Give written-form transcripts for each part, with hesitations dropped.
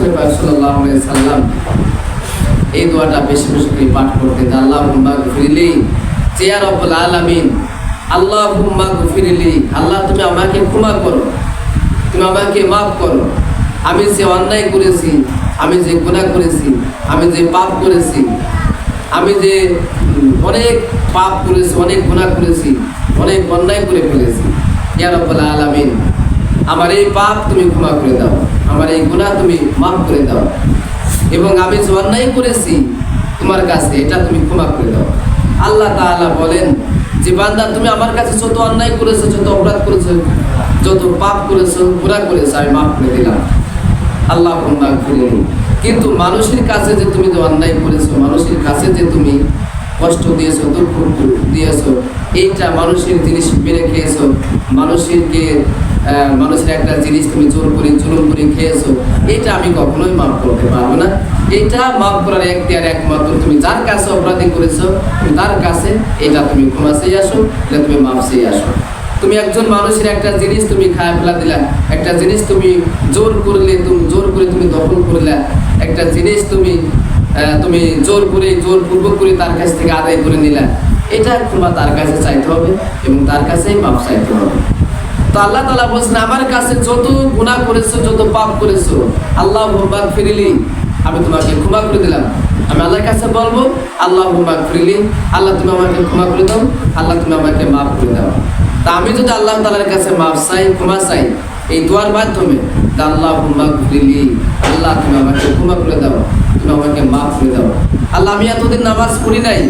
রাসূল পাক সাল্লাল্লাহু আলাইহি সাল্লাম এই দোয়াটা বেশি বেশি করে পাঠ করতেন। আল্লাহুম্মা গফিরলি, ইয়া রাব্বুল আলামিন, আল্লাহুম্মা গফিরলি, আল্লাহ তুমি আমাকে ক্ষমা করো, তুমি আমাকে মাফ করো। আমি যে অন্যায় করেছি, আমি যে গুনাহ করেছি, আমি যে পাপ করেছি, আমি যে অনেক পাপ করেছি, অনেক গুনাহ করেছি, অনেক অন্যায় করে ফেলেছি, ইয়া রাব্বুল আলামিন, আমার এই পাপ তুমি ক্ষমা করে দাও, আমার এই গুনাহ তুমি মাফ করে দাও, এবং আমি যে অন্যায় করেছি তোমার কাছে এটা তুমি ক্ষমা করে দাও। আল্লাহ তাআলা বলেন যে বান্দা তুমি আমার কাছে যত অন্যায় করেছো, যত অপরাধ করেছো, যত পাপ করেছো, গুনাহ করেছো, আমি মাফ করে দিলাম। আল্লাহুম্মা গফিরলি। কিন্তু মানুষের কাছে যে তুমি যে অন্যায় করেছো, মানুষের কাছে যে তুমি কষ্ট দিয়েছো, দুঃখ দিয়েছো, এইটা মানুষের জিনিস মেরে খেয়েছো, মানুষের একটা জিনিস তুমি জোর করে জুলুম করে খেয়েছো, এটা আমি কখনোই মাফ করতে পারবো না। এটা মাফ করার এখতিয়ার একমাত্র তুমি যার কাছে অপরাধী করেছো, তুমি তার কাছে এটা তুমি ক্ষমা চেয়ে আসো, এটা তুমি মাফ চেয়ে আসো। তুমি একজন মানুষের একটা জিনিস তুমি খায় ফেলা দিলা, একটা জিনিস তুমি জোর করে তুমি দখল করলে, একটা জিনিস তুমি জোরপূর্বক করে তার কাছ থেকে আদায় করে নিলা, এটা ক্ষমা তার কাছে চাইতে হবে এবং তার কাছেই মাফ চাইতে হবে। তো আল্লাহ তাআলা বলছেন আমার কাছে যত গুনাহ করেছো, যত পাপ করেছো, আল্লাহুম্মা গফিরলি, আমি তোমাকে ক্ষমা করে দিলাম। আমি আল্লাহর কাছে বলবো আল্লাহুম্মা গফিরলি, আল্লাহ তুমি আমাকে ক্ষমা করে দাও, আল্লাহ তুমি আমাকে মাফ করে দাও। তা আমি যদি আল্লাহ তাআলার কাছে মাফ চাই, ক্ষমা চাই এই দোয়ার মাধ্যমে, আল্লাহুম্মা গফিরলি, আল্লাহ তুমি আমাকে ক্ষমা করে দাও, তুমি আমাকে মাফ করে দাও। আল্লাহ আমি এতদিন নামাজ পড়ি নাই,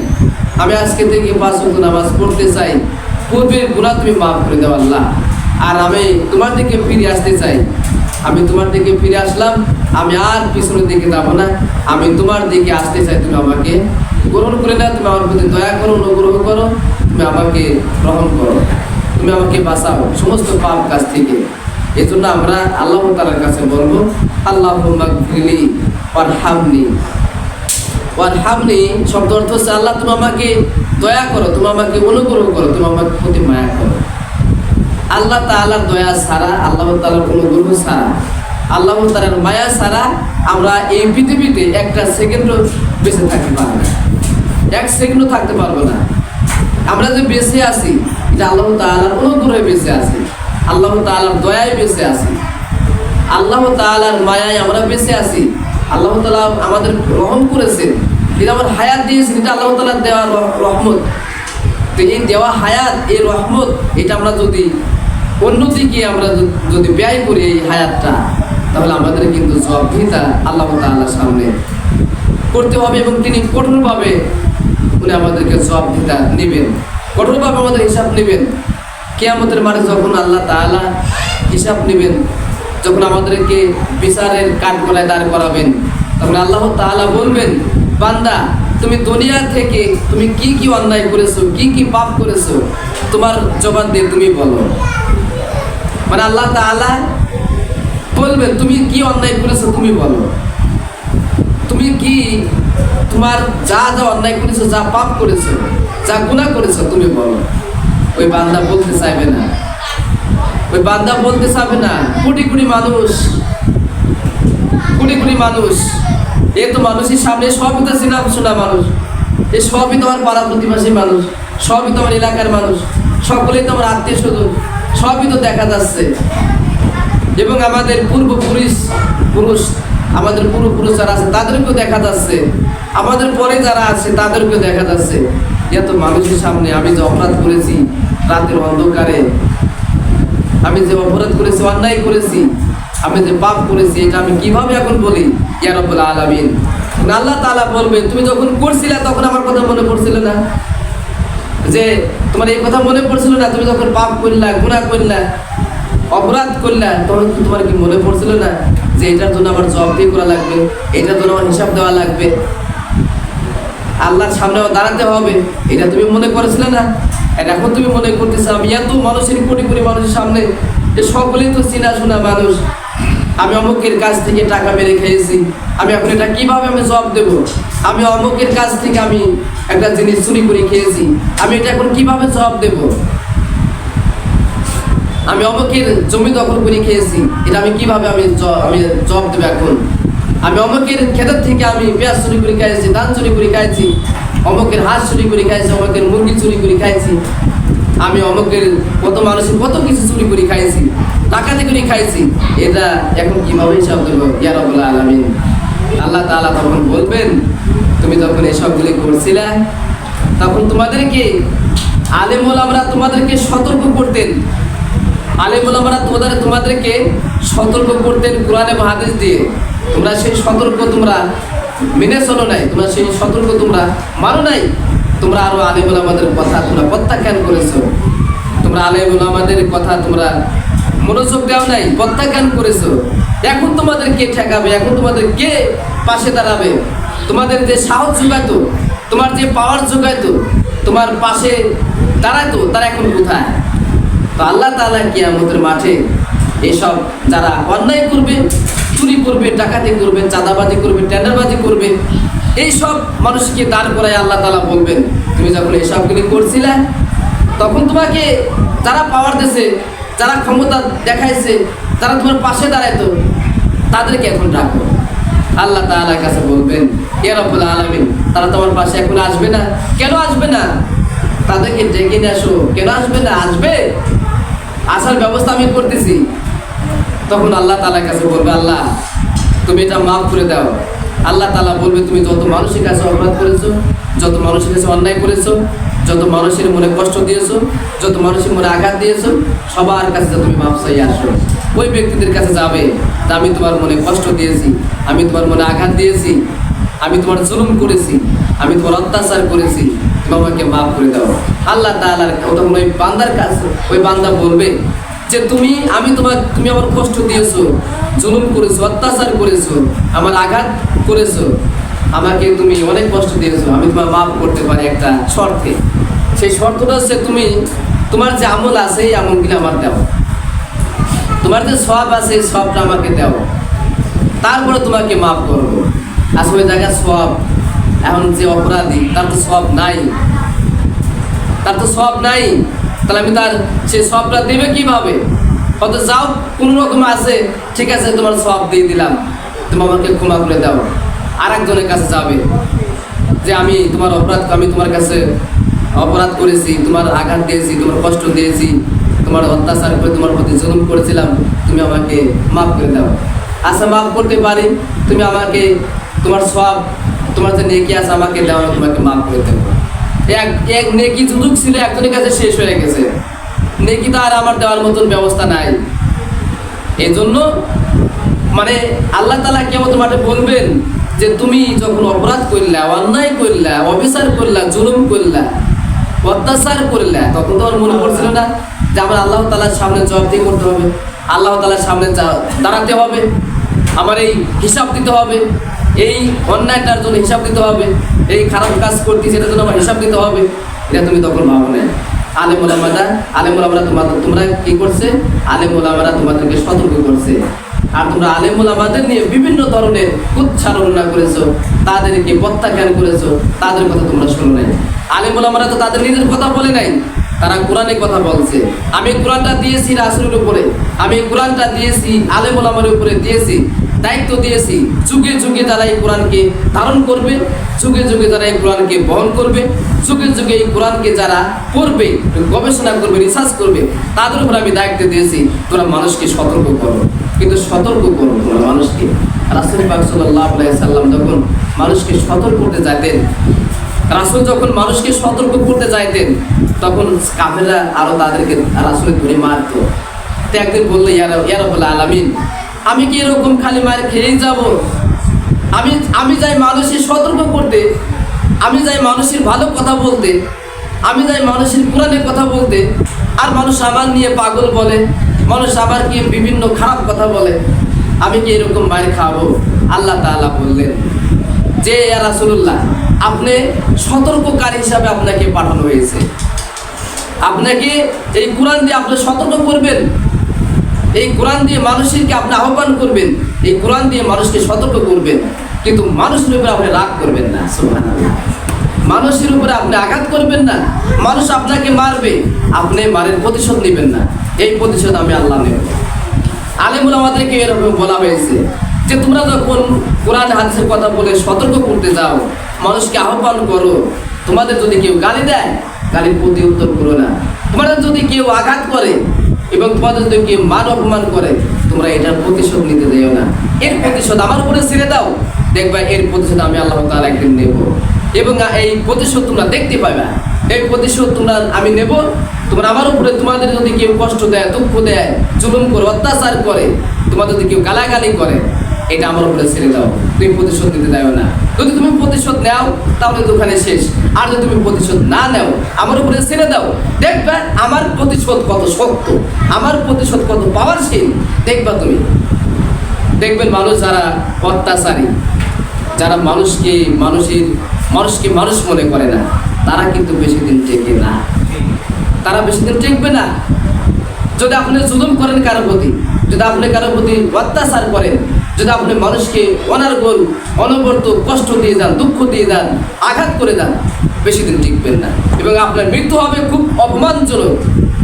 আমি আজকে থেকে 5 ওয়াক্ত নামাজ পড়তে চাই, পূর্বের গুনাহ তুমি মাফ করে দাও আল্লাহ। আর আমি তোমার দিকে ফিরে আসতে চাই, আমি তোমার দিকে ফিরে আসলাম, আমি আর পিছনের দিকে যাবো না, আমি তোমার দিকে আসতে চাই। তুমি আমাকে গ্রহণ করে নাও, তুমি আমার প্রতি দয়া করো, অনুগ্রহ করো, তুমি আমাকে গ্রহণ করো, তুমি আমাকে বাঁচাও সমস্ত পাপ কাজ থেকে। এই জন্য আমরা আল্লাহ তাআলার কাছে বলবো আল্লাহুম্মা গফিরলি ওয়ারহামনি। ওয়ারহামনি শব্দ অর্থ হচ্ছে আল্লাহ তুমি আমাকে দয়া করো, তুমি আমাকে অনুগ্রহ করো, তুমি আমার প্রতি মায়া করো। আল্লাহ তাআলার দয়া ছাড়া, আল্লাহ তাআলার অনুগ্রহ ছাড়া, আল্লাহ তাআলার মায়া ছাড়া আমরা এই পৃথিবীতে একটা সেকেন্ডও বেঁচে থাকতে পারবো না, 1 সেকেন্ডও থাকতে পারবো না। আমরা যে বেঁচে আছি এটা আল্লাহ তাআলার অনুগ্রহে বেঁচে আছি, আল্লাহ তাআলার দয়ায় বেঁচে আছি, আল্লাহ তাআলার মায়ায় আমরা বেঁচে আছি। আল্লাহ তাআলা আমাদের রহম করেছেন, এটা আমার হায়াত দিয়েছেন, এটা আল্লাহ তাআলার দেওয়া রহমত। তো এই দেওয়া হায়াত, এই রহমত, এটা আমরা যদি অন্যদিকে আমরা যদি ব্যয় করি এই হায়াতটা, তাহলে আমাদের কিন্তু জবাবদিহিতা আল্লাহ তাআলার সামনে করতে হবে এবং তিনি কঠোরভাবে উনি আমাদেরকে জবাবদিহিতা নেবেন, কঠোরভাবে আমাদের হিসাব নেবেন। কিয়ামতের মাঠে যখন আল্লাহ তাআলা হিসাব নেবেন, যখন আমাদেরকে বিচারের কাঠগড়ায় দাঁড় করাবেন, তখন আল্লাহ তাআলা বলবেন বান্দা তুমি দুনিয়া থেকে তুমি কি কি অন্যায় করেছো, কি কি পাপ করেছো, তোমার জবান দিয়ে তুমি বলো। মানে আল্লাহ তাআলা বলবেন তুমি কি অন্যায় করেছো তুমি বলো, তুমি কি তোমার যা যা অন্যায় করেছো, যা পাপ করেছো, যা গুনাহ করেছো তুমি বলো। ওই বান্দা বলতে চাইবে না, ওই বান্দা বলতে চাইবে না। কোটি কোটি মানুষ, এ তো মানুষের সামনে সবই তো চেনা শোনা মানুষ, এ সবই তো আমার পাড়া প্রতিবেশী মানুষ, সবই তো আমার এলাকার মানুষ, সকলেই তো আমার আত্মীয় স্বজন, সবই তো দেখা যাচ্ছে। এবং আমাদের পূর্বপুরুষ যারা আছে তাদেরকেও দেখা যাচ্ছে, আমাদের পরে যারা আছে তাদেরকেও দেখা যাচ্ছে। এত মানুষের সামনে আমি যে অপরাধ করেছি, রাতের অন্ধকারে আমি যে অপরাধ করেছি, অন্যায় করেছি, আমি যে পাপ করেছি, এটা আমি কিভাবে এখন বলি ইয়া রাব্বুল আলামিন। আল্লাহ তাআলা বলবে তুমি যখন করছিলে তখন আমার কথা মনে পড়ছিল না, যে তোমার এই কথা মনে পড়ছিল না, তুমি যখন পাপ করলা, গুনাহ করলা, অপরাধ করলা, তখন তোমার কি মনে পড়ছিল না যে এটার জন্য আমার জবাবদিহি করা লাগবে, এটার জন্য আমার হিসাব দেওয়া লাগবে, আল্লাহর সামনে দাঁড়াতে হবে, এটা তুমি মনে করেছিলে না? আর এখন তুমি মনে করতেছো আমি এত মানুষের কোটি কোটি মানুষের সামনে, যে সকলেই তো চেনা শোনা মানুষ, আমি অমুকের কাছ থেকে টাকা মেরে খেয়েছি, আমি এখন এটা কিভাবে আমি জবাব দেব? আমি অমুকের কাছ থেকে আমি একটা জিনিস চুরি করে খেয়েছি, আমি এটা এখন কিভাবে জবাব দেব? আমি অমুকের জমি দখল করে খেয়েছি, এটা আমি কিভাবে আমি জবাব দেব এখন? আমি অমুকের ক্ষেতের থেকে আমি পেঁয়াজ চুরি করে খাইছি, ধান চুরি করে খাইছি, অমুকের হাঁস চুরি করে খাইছি, অমুকের মুরগি চুরি করে খাইছি, আমি অমুকের কত মানুষের কত কিছু চুরি করে খাইছি, ডাকাতি করে খাইছি, এটা এখন কিভাবে হিসাব দেবো? ইয়া রাব্বুল আলামিন। আল্লাহ তাআলা তখন বলবেন, তুমি যখন এসবগুলি করছিলে তখন তোমাদেরকে আলেম ওলামারা তোমাদেরকে সতর্ক করতেন, আলেম ওলামারা তোমাদেরকে সতর্ক করতেন কোরআন এবং হাদিস দিয়ে। তোমরা সেই সতর্ক তোমরা মেনে চলো নাই, তোমরা সেই সতর্ক তোমরা মানো নাই, তোমরা আরো আলেম ওলামাদের কথা তোমরা প্রত্যাখ্যান করেছো, তোমরা আলেম ওলামাদের কথা তোমরা মনোযোগ দাও নাই, প্রত্যাখ্যান করেছো। এখন তোমাদের কে ঠেকাবে? এখন তোমাদের কে পাশে দাঁড়াবে? তোমাদের যে সাহস যোগাইতো, তোমার যে পাওয়ার যোগাইতো, তোমার পাশে দাঁড়াইতো, তারা এখন কোথায়? তো আল্লাহ তাআলা কিয়ামতের মাঠে এইসব যারা অন্যায় করবে, চুরি করবে, ডাকাতি করবে, চাঁদাবাজি করবে, টেন্ডারবাজি করবে, এইসব মানুষকে দাঁড় করায় আল্লাহ তাআলা বলবেন, তুমি যখন এসবগুলি করছিলে তখন তোমাকে যারা পাওয়ার দিয়েছে, যারা ক্ষমতা দেখাইছে, যারা তোমার পাশে দাঁড়াইতো, তাদেরকে এখন ডাকো। আল্লাহ তাআলার কাছে বলবেন, ইয়া রাব্বুল আলামিন, তারা তোমার পাশে এখন আসবে না। কেন আসবে না? তাদেরকে ডেকে নিয়ে আসো। কেন আসবে না? আসবে, আসার ব্যবস্থা আমি করতেছি। তখন আল্লাহ তাআলার কাছে বলবে, আল্লাহ তুমি এটা মাফ করে দাও। আল্লাহ তাআলা বলবে, তুমি যত মানুষের কাছে অপরাধ করেছো, যত মানুষের কাছে অন্যায় করেছো, যত মানুষের মনে কষ্ট দিয়েছো, যত মানুষের মনে আঘাত দিয়েছো, সবার কাছে তুমি মাফ চাই আসো। ওই ব্যক্তিদের কাছে যাবে, আমি তোমার মনে কষ্ট দিয়েছি, আমি তোমার মনে আঘাত দিয়েছি, আমি তোমার জুলুম করেছি, আমি তোমার অত্যাচার করেছি, তুমি আমাকে মাফ করে দাও। আল্লাহ তাআলার তখন ওই বান্দার কাছে ওই বান্দা বলবে যে তুমি আমার কষ্ট দিয়েছো, জুলুম করেছো, অত্যাচার করেছো, আমার আঘাত করেছো, আমাকে তুমি অনেক কষ্ট দিয়েছো, আমি তোমার মাফ করতে পারি একটা শর্তে। সেই শর্তটা হচ্ছে তুমি তোমার যে আমল আছে এই আমলগুলো আমার দাও, তোমার যে সওয়াব আছে এই সওয়াবটা আমাকে দাও, তারপরে তোমাকে মাফ করবো। আসলে ওই জায়গায় সওয়াব, এখন যে অপরাধী তার তো সওয়াব নাই, তার তো সওয়াব নাই, তাহলে আমি তার সেই সওয়াবটা দেবে কিভাবে? হয়তো যাও কোন রকম আছে, ঠিক আছে তোমার সওয়াব দিয়ে দিলাম, তুমি আমাকে ক্ষমা করে দাও। আর একজনের কাছে যাবে যে আমি তোমার আমি তোমার কাছে অপরাধ করেছি, তোমার আঘাত দিয়েছি, তোমার কষ্ট দিয়েছি, তোমার অত্যাচার করে তোমার প্রতি জুলুম করেছিলাম, তুমি আমাকে মাফ করে দাও। আচ্ছা মাফ করতে পারি, তুমি আমাকে তোমার সওয়াব, তোমার যে নেকি আছে আমাকে দাও, আমি তোমাকে মাফ করে দেবো। এক নেকি যুদুক ছিল, একজনের কাছে শেষ হয়ে গেছে, নেকি তো আর আমার দেওয়ার মতন ব্যবস্থা নাই। এই জন্য মানে আল্লাহ তাআলা কিয়ামতের মাঠে বলবেন যে তুমি যখন অপরাধ করলা, অন্যায় করলা, অবিচার করলা, জুলুম করলা, অত্যাচার করলা, তখন তো আমার মনে পড়ছিল না যে আমার আল্লাহ তাআলার সামনে জবাবদিহি করতে হবে, আল্লাহ তাআলার সামনে দাঁড়াতে হবে, আমার এই হিসাব দিতে হবে, এই অন্যায়টার জন্য হিসাব দিতে হবে, এই খারাপ কাজ করতেছি এটার জন্য আমার হিসাব দিতে হবে। এটা তুমি তখন ভাবো না। আলেম ওলামারা তোমরা কি করছে? আলেম ওলামারা তোমাদেরকে সতর্ক করছে, আর তোমরা আলেম ওলামাদের নিয়ে বিভিন্ন ধরনের উচ্চারণা করেছো, তাদেরকে প্রত্যাখ্যান করেছো, তাদের কথা তোমরা শোনো নাই। আলেম ওলামারা তো তাদের নিজের কথা বলে নাই, তারা কোরআনের কথা বলছে। আমি কোরআনটা দিয়েছি রাসূলের উপরে, আমি কোরআনটা দিয়েছি আলেম ওলামার উপরে দিয়েছি, দায়িত্ব দিয়েছি। যুগে যুগে তারা এই কোরআনকে ধারণ করবে, যুগে যুগে তারা এই কোরআনকে বহন করবে, যুগে যুগে এই কোরআনকে যারা পড়বে, গবেষণা করবে, রিসার্চ করবে, তাদের উপর আমি দায়িত্ব দিয়েছি। তোমরা মানুষকে সতর্ক করো, কিন্তু সতর্ক করো তোমরা মানুষকে। রাসূল পাক সাল্লাল্লাহু আলাইহি সাল্লাম যখন মানুষকে সতর্ক করতে যাইতেন, রাসূল যখন মানুষকে সতর্ক করতে যাইতেন, তখন কাফেররা আরো তাদেরকে রাসূলের ধরে মারতো। তো একদিন বললো, ইয়া রাব্বুল আলামিন, আমি কি এরকম খালি মার খেয়েই যাব? আমি যাই মানুষের সতর্ক করতে, আমি যাই মানুষের ভালো কথা বলতে, আমি যাই মানুষের কোরআনের কথা বলতে, আর মানুষ আমার নিয়ে পাগল বলে, মানুষ আবার কি বিভিন্ন খারাপ কথা বলে, আমি কি এরকম মার খাবো? আল্লাহ তাআলা বললেন যে, ইয়া রাসূলুল্লাহ, আপনি সতর্ককারী হিসাবে আপনাকে পাঠানো হয়েছে, আপনাকে এই কোরআন দিয়ে আপনি সতর্ক করবেন, এই কোরআন দিয়ে মানুষকে আপনি আহ্বান করবেন, এই কোরআন দিয়ে মানুষকে সতর্ক করবেন, কিন্তু মানুষের উপরে আপনি রাগ করবেন না। সুবহানাল্লাহ। মানুষের উপরে আপনি আঘাত করবেন না, মানুষ আপনাকে মারবে, আপনি মারের প্রতিশোধ নেবেন না, এই প্রতিশোধ আমি আল্লাহ নেব। আলেম ওলামাদেরকে এরকম বলা হয়েছে যে তোমরা যখন কোরআন হাদিসের কথা বলে সতর্ক করতে যাও, মানুষকে আহ্বান করো, তোমাদের যদি কেউ গালি দেয়, গালির প্রতি উত্তর করো না। তোমাদের যদি কেউ আঘাত করে এবং তোমাদের যদি কেউ মান অপমান করে, তোমরা এটার প্রতিশোধ নিতে দিও না। এর প্রতিশোধ আমার উপরে ছেড়ে দাও, দেখবা এর প্রতিশোধ আমি আল্লাহ তাআলা একদিন নেব, এবং এই প্রতিশোধ তোমরা দেখতে পাবে। এই প্রতিশোধ তোমরা আমি নেব। তোমরা আমার উপরে, তোমাদের যদি কেউ কষ্ট দেয়, দুঃখ দেয়, জুলুম করে, অত্যাচার করে, তোমাদের যদি কেউ গালাগালি করে, এটা আমার উপরে ছেড়ে দাও, তুমি প্রতিশোধ নিতে দেও না। যদি তুমি প্রতিশোধ নাও তাহলে তো ওখানে শেষ, আর যদি তুমি প্রতিশোধ না নাও, আমার উপরে ছেড়ে দাও, দেখবে আমার প্রতিশোধ কত শক্ত, আমার প্রতিশোধ কত পাওয়ারশীল। দেখবা তুমি, দেখবেন মানুষ যারা অত্যাচারী, যারা মানুষকে মানুষ মনে করে না, তারা কিন্তু বেশি দিন টেকে না, তারা বেশি দিন টেকবে না। যদি আপনি জুলুম করেন কারো প্রতি, যদি আপনি কারো প্রতি অত্যাচার করেন, যদি আপনি মানুষকে অনার্গল অনবরত কষ্ট দিয়ে যান, দুঃখ দিয়ে যান, আঘাত করে যান, বেশি দিন টিকবেন না, এবং আপনার মৃত্যু হবে খুব অপমানজনক,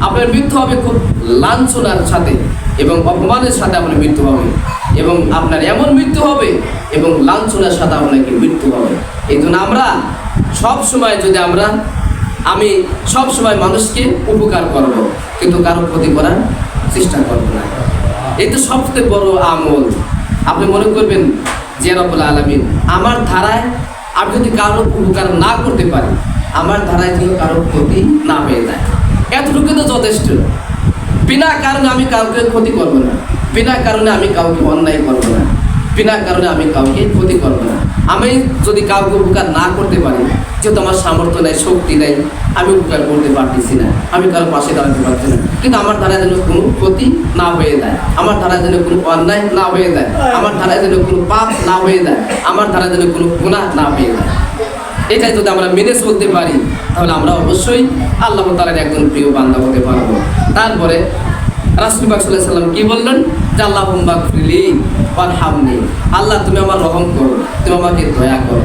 আপনার মৃত্যু হবে খুব লাঞ্ছনার সাথে এবং অপমানের সাথে আপনার মৃত্যু হবে, এবং আপনার এমন মৃত্যু হবে এবং লাঞ্ছনার সাথে আপনাকে মৃত্যু হবে। এই জন্য আমরা সবসময় আমি সবসময় মানুষকে উপকার করব, কিন্তু কারো ক্ষতি করার চেষ্টা করব না। এই তো সবচেয়ে বড় আমল। আপনি মনে করবেন যে রব্বুল আলামিন আমার ধারায় আমি যদি কারো উপকার না করতে পারি, আমার ধারায় যেন কারো ক্ষতি না হয়ে যায়, এতটুকু তো যথেষ্ট। বিনা কারণে আমি কাউকে ক্ষতি করব না, বিনা কারণে আমি কাউকে অন্যায় করব না, বিনা কারণে আমি কাউকে ক্ষতি করব না। আমি যদি কাউকে উপকার না করতে পারি, যেহেতু আমার সামর্থ্য নেই, শক্তি নেই, আমি উপকার করতে পারতেছি না, আমি কারো পাশে দাঁড়াতে পারছি না, কিন্তু আমার দ্বারা যেন কোনো ক্ষতি না হয়ে যায়, আমার দ্বারা যেন কোনো অন্যায় না হয়ে যায়, আমার দ্বারা যেন কোনো পাপ না হয়ে যায়, আমার দ্বারা যেন কোনো গুনাহ না হয়ে যায়। এটাই যদি আমরা মেনে চলতে পারি, তাহলে আমরা অবশ্যই আল্লাহ তাআলার একজন প্রিয় বান্দা হতে পারবো। তারপরে রাসূল পাক সাল্লাল্লাহু আলাইহি ওয়াসাল্লাম কি বললেন? যে আল্লাহুম্মা গফিরলি ওয়ারহামনি, আল্লাহ তুমি আমার রহম করো, তুমি আমাকে দয়া করো।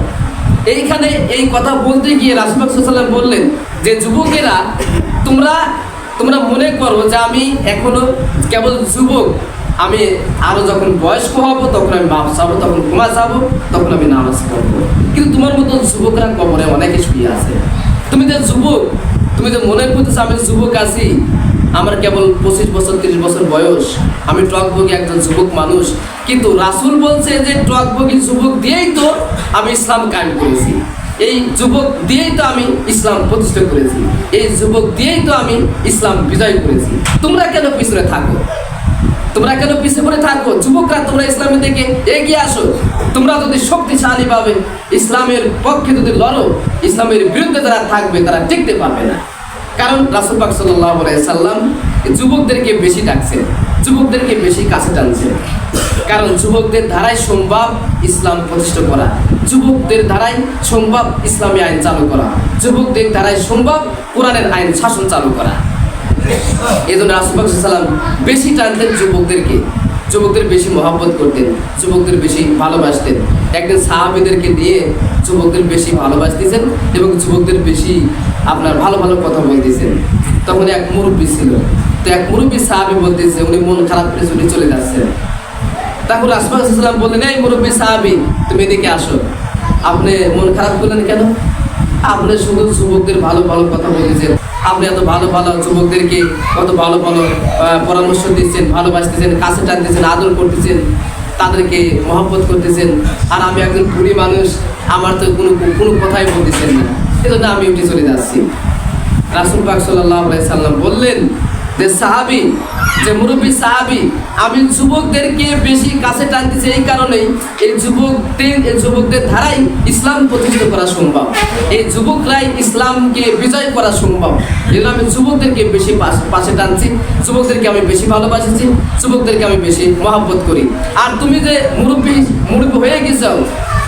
এইখানে এই কথা বলতে গিয়ে রাসূল পাক সাল্লাল্লাহু আলাইহি ওয়াসাল্লাম বললেন যে যুবকেরা, তোমরা মনে করো যে আমি এখনো কেবল যুবক, আমি আরো যখন বয়স্ক হব তখন আমি মাপ চাবো, তখন ক্ষমা চাবো, তখন আমি নামাজ পড়বো। কিন্তু তোমার মতো যুবকরা কবরে অনেকে শুয়ে আছে। তুমি যে যুবক, তুমি যে মনে করতেছো আমি যুবক আছি, আমার কেবল 25 বছর 30 বছর বয়স, আমি ট্রকভোগী একজন যুবক মানুষ, কিন্তু রাসূল বলছে যে ট্রকভোগী যুবক দিয়েই তো আমি ইসলাম কায়েম করেছি, এই যুবক দিয়েই তো আমি ইসলাম প্রতিষ্ঠা করেছি, এই যুবক দিয়েই তো আমি ইসলাম বিজয় করেছি। তোমরা কেন পিছনে থাকো? তোমরা কেন পিছিয়ে পড়ে থাকো? যুবকরা, তোমরা ইসলামের দিকে এগিয়ে আসো। তোমরা যদি শক্তিশালী ভাবে ইসলামের পক্ষে যদি লড়ো, ইসলামের বিরুদ্ধে যারা থাকবে তারা টিকতে পারবে না। কারণ রাসূল পাক সাল্লাল্লাহু আলাইহি সাল্লাম যুবকদেরকে বেশি ডাকছেন, যুবকদেরকে বেশি কাছে টানছেন। কারণ যুবকদের ধারায় সম্ভব ইসলাম প্রতিষ্ঠা করা, যুবকদের ধারায় সম্ভব ইসলামী আইন চালু করা, যুবকদের ধারায় সম্ভব কোরআনের আইন শাসন চালু করা। এই জন্য রাসূল পাক সাল্লাল্লাহু আলাইহি সাল্লাম বেশি টানতেন যুবকদেরকে, যুবকদের বেশি মহব্বত করতেন, যুবকদের বেশি ভালোবাসতেন। একদিন সাহাবীদেরকে দিয়ে যুবকদের বেশি ভালোবাসতেছেন এবং যুবকদের বেশি আপনার ভালো ভালো কথা বলতেছেন। তখন এক মুরব্বী ছিল, তো এক মুরব্বী সাহাবী বলতেছে, উনি মন খারাপ করে চলে যাচ্ছেন। তখন রাসূল সাল্লাল্লাহু আলাইহি সাল্লাম বললেন, এই মুরব্বী সাহাবী, তুমি এদিকে আসো। আপনি মন খারাপ করলেন কেন? আপনি শুধু যুবকদের ভালো ভালো কথা বলতেছেন, আপনি এত ভালো ভালো যুবকদেরকে কত ভালো ভালো পরামর্শ দিচ্ছেন, ভালোবাসতেছেন, কাছে টানতেছেন, আদর করতেছেন, তাদেরকে মহব্বত করতেছেন, আর আমি একজন বুড়ি মানুষ, আমার তো কোনো কথাই বলতেছেন না, এজন্য আমি উঠে চলে যাচ্ছি। রাসূল পাক সাল্লাল্লাহু আলাইহি সাল্লাম বললেন যে সাহাবী, যে মুরব্বী সাহাবী, আমি যুবকদেরকে বেশি কাছে টানতেছি এই কারণেই, এই যুবকদের ধারাই ইসলাম প্রতিষ্ঠিত করা সম্ভব, এই যুবকরাই ইসলামকে বিজয় করা সম্ভব। এই জন্য আমি যুবকদেরকে বেশি পাশে টানছি, যুবকদেরকে আমি বেশি ভালোবাসি, যুবকদেরকে আমি বেশি মহব্বত করি। আর তুমি যে মুরব্বী হয়ে গেছাও,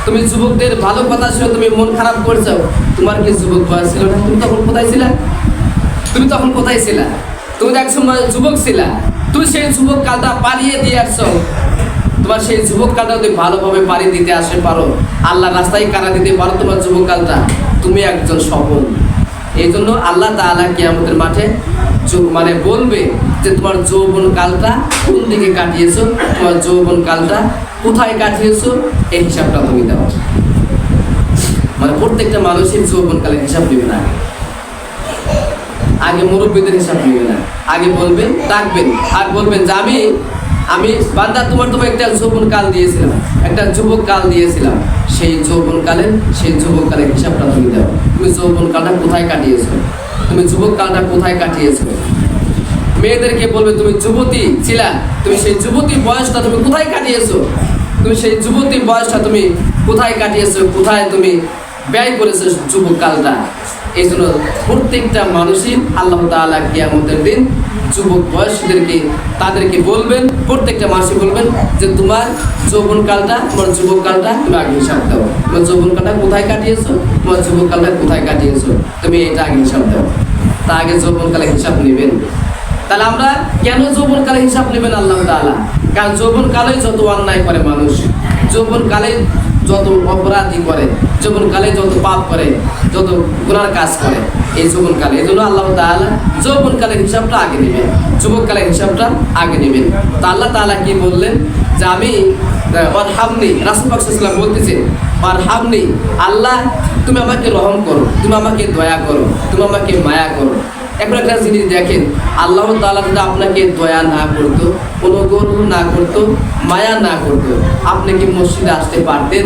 তুমি যুবকদের ভালো কথা শুনে তুমি মন খারাপ করছো, তোমার কি যুবক বয়স ছিল না? তুমি তখন কোথায় ছিলা? তুমি এক সময় যুবক ছিলা, তুমি সেই যুবক কালটা পালিয়ে দিয়ে আসছো। তোমার সেই যুবক কালটা যদি ভালোভাবে পাড়ি দিতে আসে পারো, আল্লাহ রাস্তায় কারা দিতে পারো তোমার যুবক কালটা, তুমি একজন সফল। এই জন্য আল্লাহ তাআলা কিয়ামতের মাঠে মানে বলবে যে তোমার যৌবন কালটা কোন দিকে কাটিয়েছো, তোমার যৌবন কালটা কোথায় কাটিয়েছো এই হিসাবটা তুমি দাও। মানে প্রত্যেকটা মানুষের যৌবনকালের হিসাব নেবে না, আগে মুরব্বীদের হিসাব নেবে না, আগে বলবেন, ডাকবেন আর বলবেন যে আমি বান্দা তোমার একটা যৌবন কাল দিয়েছিলাম, একটা যুবক কাল দিয়েছিলাম, সেই যৌবনকালের হিসাবটা তুমি দাও। তুমি যৌবন কালটা কোথায় কাটিয়েছো, তুমি যুবক কালটা কোথায় কাটিয়েছো। মেয়েদেরকে বলবে তুমি যুবতী ছিলা, তুমি সেই যুবতী বয়সটা তুমি কোথায় কাটিয়েছো, তুমি সেই যুবতী বয়সটা তুমি কোথায় কাটিয়েছো, কোথায় তুমি ব্যয় করেছো যুবক কালটা। এই জন্য প্রত্যেকটা মানুষই আল্লাহ তাআলা কিয়ামতের দিন যুবক বয়সীদেরকে তাদেরকে বলবেন, প্রত্যেকটা মানুষই বলবেন যে তোমার যৌবন কালটা, তোমার যুবক কালটা তুমি আগে হিসাব দাও। তোমার যৌবন কালটা কোথায় কাটিয়েছো, তোমার যুবক কালটা কোথায় কাটিয়েছো, তুমি এটা আগে হিসাব দাও। তা আগে যৌবন কালে হিসাব নেবেন। তাহলে আমরা কেন যৌবন কালে হিসাব নেবেন আল্লাহ তাআলা? কারণ যৌবন কালে যত অন্যায় করে মানুষ, যৌবন কালে যত অপরাধী করে, যৌবন কালে যত পাপ করে, যত গুনার কাজ করে, এই যৌবন কালে। এই জন্য আল্লাহ তাআলা যৌবন কালের হিসাবটা আগে নেবেন, যুবক কালের হিসাবটা আগে নেবেন। তো আল্লাহ তাআলা কি বললেন যে আমি ওয়ারহামনি, রাসূল পাক সাল্লাল্লাহু আলাইহি ওয়াসাল্লাম বলতেছেন ওয়ারহামনি, আল্লাহ তুমি আমাকে রহম করো, তুমি আমাকে দয়া করো, তুমি আমাকে মায়া করো। এখন একটা জিনিস দেখেন, আল্লাহ তাআলা যদি আপনাকে দয়া না করতো, অনুগ্রহ না করতো, মায়া না করতো, আপনি কি মসজিদে আসতে পারতেন?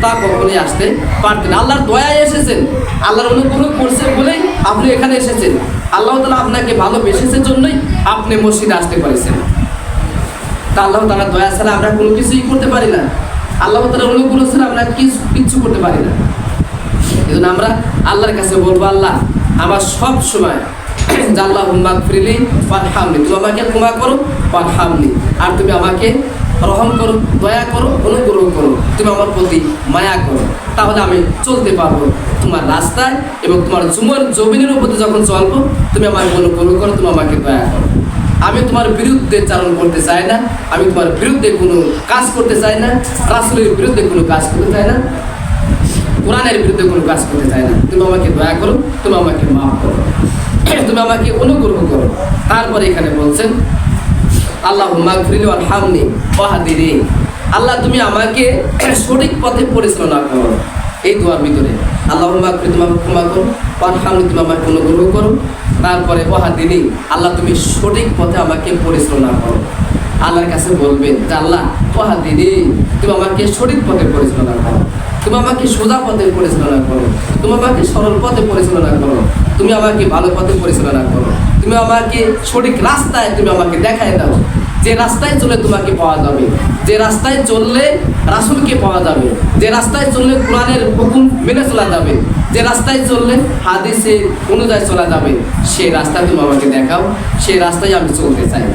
তা কখনোই আসতে পারতেন। আল্লাহর দয়ায় এসেছেন, আল্লাহর অনুগ্রহ করছে বলেই আপনি এখানে এসেছেন। আল্লাহ তাআলা আপনাকে ভালোবেসেছে জন্যই আপনি মসজিদে আসতে পারেছেন। তা আল্লাহ তাআলার দয়া ছাড়া আমরা কোনো কিছুই করতে পারি না, আল্লাহ তাআলার অনুগ্রহ ছাড়া আমরা কিচ্ছু করতে পারি না। এই জন্য আমরা আল্লাহর কাছে বলবো, আল্লাহ আমার সব সময় আল্লাহুম্মা গফিরলি ওয়ারহামনি, তুমি আমাকে ক্ষমা করো, ওয়ারহামনি, আর তুমি আমাকে রহম করো, দয়া করো, অনুগ্রহ করো, তুমি আমার প্রতি মায়া করো। তাহলে আমি চলতে পারবো তোমার রাস্তায়, এবং তোমার জমিনের উপরে যখন চলবো তুমি আমাকে অনুগ্রহ করো, তুমি আমাকে দয়া করো। আমি তোমার বিরুদ্ধে চালন করতে চাই না, আমি তোমার বিরুদ্ধে কোনো কাজ করতে চাই না, রাসূলের বিরুদ্ধে কোনো কাজ করতে চাই না, কোরআনের বিরুদ্ধে কোনো কাজ করতে চাই না। তুমি আমাকে দয়া করো, তুমি আমাকে মাফ করো, তুমি আমাকে অনুগ্রহ করো। তারপরে এখানে বলছেন আল্লাহুম্মা গফিরলি ওয়ারহামনি ওয়াহদিনি, আল্লাহ তুমি আমাকে সঠিক পথে পরিচালনা করো। এই দোয়ার ভিতরে আল্লাহুম্মা গফিরলি, তুমি আমাকে ক্ষমা করো, ওয়ারহামনি, তুমি আমাকে অনুগ্রহ করো, তারপরে ওয়াহদিনি, আল্লাহ তুমি সঠিক পথে আমাকে পরিচালনা করো। আল্লাহর কাছে বলবেন যে আল্লাহ ওয়াহদিনি, তুমি আমাকে সঠিক পথে পরিচালনা করো, তুমি আমাকে সোজা পথে পরিচালনা করো, তুমি আমাকে সরল পথে পরিচালনা করো, তুমি আমাকে ভালো পথে পরিচালনা করো, তুমি আমাকে সঠিক রাস্তায় তুমি আমাকে দেখায় দাও, যে রাস্তায় চলে তোমাকে পাওয়া যাবে, যে রাস্তায় চললে রাসূলকে পাওয়া যাবে, যে রাস্তায় চললে কোরআনের হুকুম মেনে চলা যাবে, যে রাস্তায় চললে হাদিসের অনুযায়ী চলা যাবে, সেই রাস্তা তুমি আমাকে দেখাও, সেই রাস্তায় আমি চলতে চাই।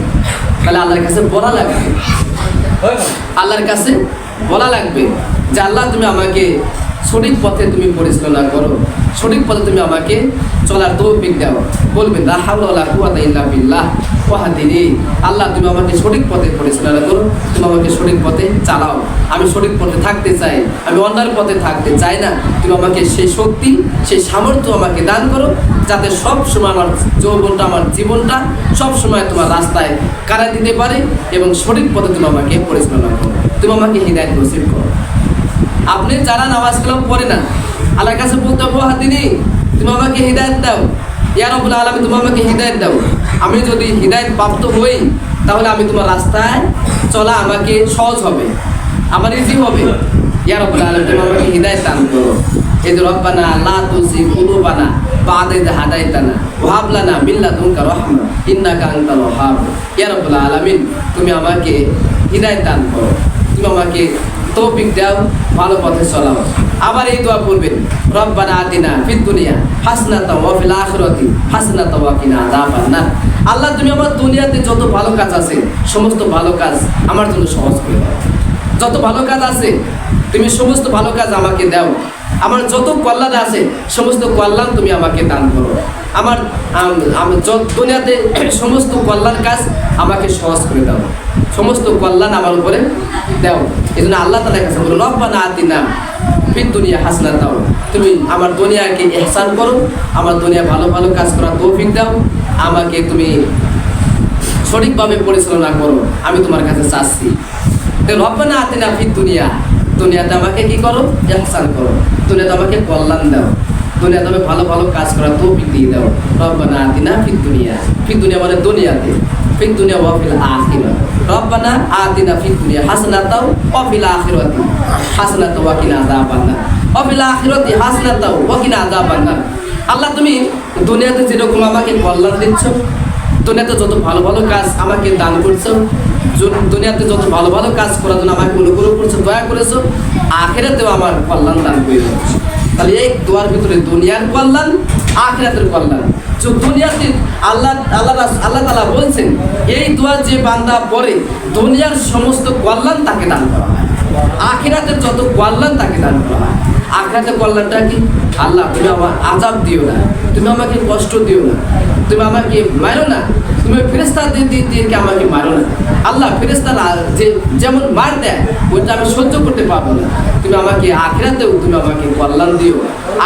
তাহলে আল্লাহর কাছে বলা লাগবে, আল্লাহর কাছে বলা লাগবে যে আল্লাহ তুমি আমাকে সঠিক পথে তুমি পরিচালনা করো, সঠিক পথে তুমি আমাকে চলার তৌফিক দাও। বলবেন লা হাওলা ওয়ালা কুওয়াতা ইল্লা বিল্লাহ ওয়াহদিনি, আল্লাহ তুমি আমাকে সঠিক পথে পরিচালনা করো, তুমি আমাকে সঠিক পথে চালাও। আমি সঠিক পথে থাকতে চাই, আমি অন্যায়ের পথে থাকতে চাই না। তুমি আমাকে সেই শক্তি, সেই সামর্থ্য আমাকে দান করো, যাতে সব সময় আমার যৌবনটা, আমার জীবনটা সব সময় তোমার রাস্তায় কারা দিতে পারে, এবং সঠিক পথে তুমি আমাকে পরিচালনা করো, তুমি আমাকে হিদায়াত নসিব করো। আপনি যারা নামাজ কালাম পড়ে না, আল্লাহর কাছে বলতে হবে ওয়াহদিনি, তুমি আমাকে হিদায়াত দাও, ইয়া রাব্বুল আলামিন তুমি আমাকে হিদায়াত দাও। আমি যদি হিদায়াত প্রাপ্ত হই, তাহলে আমি তোমার রাস্তায় চলা আমাকে সহজ হবে, আমার ইজি হবে। ইয়া রাব্বুল আলামিন তুমি আমাকে হিদায়াত দান করো। এই যে রব্বানা লা তুযিগ কুলুবানা বা'দা ইয হাদাইতানা ওয়া হাব লানা মিন লাদুনকা রাহমা ইন্নাকা আনতাল ওয়াহ্হাব। ইয়া রাব্বুল আলামিন তুমি আমাকে হিদায়াত দান করো, তুমি আমাকে তৌফিক দাও, ভালো পথে চলাও। আবার এই দোয়া করবেন রব্বানা আতিনা ফিদ দুনিয়া হাসনাতাও ওয়া ফিল আখিরাতি হাসনাতাও ওয়া কিনা আযাবান নার। আল্লাহ তুমি আমার দুনিয়াতে যত ভালো কাজ আছে সমস্ত ভালো কাজ আমার জন্য সহজ করে দাও। যত ভালো কাজ আছে তুমি সমস্ত ভালো কাজ আমাকে দাও। আমার যত কল্যাণ আছে সমস্ত কল্যাণ তুমি আমাকে দান করো। আমার দুনিয়াতে সমস্ত কল্যাণ কাজ আমাকে সহজ করে দাও, সমস্ত কল্যাণ আমার উপরে দাও। এই জন্য আল্লাহ তাআলার কাছে বলো রব্বানা আতিনা ফিদ দুনিয়া হাসনাতাও, তুমি আমার দুনিয়াকে ইহসান করো, আমার দুনিয়া ভালো ভালো কাজ করার তৌফিক দাও, আমাকে তুমি সঠিকভাবে পরিচালনা করো, আমি তোমার কাছে চাচ্ছি। রব্বানা আতিনা ফিদ দুনিয়া, দুনিয়াতে আমাকে কি করো, ইহসান করো, দুনিয়াতে আমাকে কল্যাণ দাও, দুনিয়াতে আমি ভালো ভালো কাজ করার তৌফিক দিয়ে দাও। রব্বানা আতিনা ফিদ দুনিয়া, ফিদ দুনিয়া মানে দুনিয়াতে, ফিদ দুনিয়া ওয়া ফিল আখিরাহ, রব্বানা আতিনা ফিদ দুনিয়া হাসানাতাও ওয়া ফিল আখিরাতি হাসানাতাও ওয়া কিনা আযাবান্নার, ওয়া ফিল আখিরাতি হাসানাতাও ওয়া কিনা আযাবান্নার। আল্লাহ তুমি দুনিয়াতে যেরকম আমাকে কল্যাণ দিচ্ছ, দুনিয়াতে যত ভালো ভালো কাজ আমাকে দান করছো, দুনিয়াতে যত ভালো ভালো কাজ করার জন্য আমাকে অনুগ্রহ করছো, দয়া করেছো, আখিরাতেও আমার কল্যাণ দান করে দিচ্ছ। তাহলে এই দোয়ার ভিতরে দুনিয়ার কল্যাণ, আখিরাতের কল্যাণ। দুনিয়াতে আল্লাহ তাআলা বলছেন এই দোয়া যে বান্দা পড়ে দুনিয়ার সমস্ত কল্যাণ তাকে দান করা হয়, আখিরাতের যত কল্যাণ তাকে দান করা হয়। আখিরাতের কল্যাণটা কি? আল্লাহ তুমি আমার আযাব দিও না, তুমি আমাকে কষ্ট দিও না, তুমি আমাকে মারো না, তুমি ফেরেশতা দিয়ে আমাকে মারো না। আল্লাহ ফেরেশতারা যেমন মার দেয় ওইটা আমি সহ্য করতে পারবো না, তুমি আমাকে আখিরাতেও তুমি আমাকে কল্যাণ দিও,